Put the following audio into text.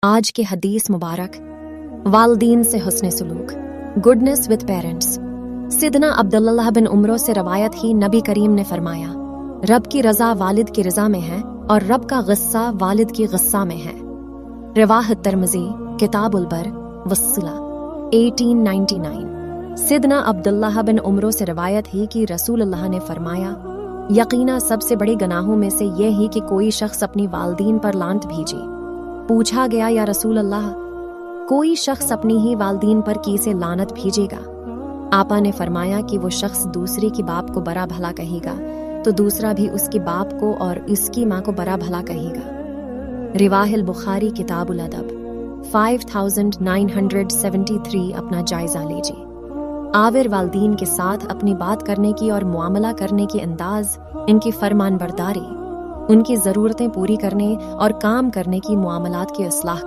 आज के हदीस मुबारक, वालदीन से हुस्न सुलूक, गुडनेस विद पेरेंट्स। सिदना अब्दुल्लाह बिन उमरो से रवायत ही नबी करीम ने फरमाया, रब की रज़ा वालिद की रज़ा में है और रब का गुस्सा वालिद की गुस्सा में है। रवाह तिर्मिज़ी किताबुल बर वस्सिला 1899। सिदना अब्दुल्लाह बिन उमरो से रवायत ही कि रसूलुल्लाह ने फरमाया, यकीना सबसे बड़े गुनाहों में से यह ही कि कोई शख्स अपनी वालदीन पर लानत भेजे। पूछा गया, या रसूल अल्लाह, कोई शख्स अपनी ही वालदीन पर कैसे लानत भेजेगा? आपा ने फरमाया कि वो शख्स दूसरे की बाप को बड़ा भला कहेगा तो दूसरा भी उसके बाप को और उसकी माँ को बड़ा भला कहेगा। रिवाहिल बुखारी किताबुल अदब 5973 अपना जायजा लीजिए। आविर वालदीन के साथ अपनी बात करने की और मुआमला करने की अंदाज, इनकी फरमान बरदारी, उनकी ज़रूरतें पूरी करने और काम करने की मुआमलात की इस्लाह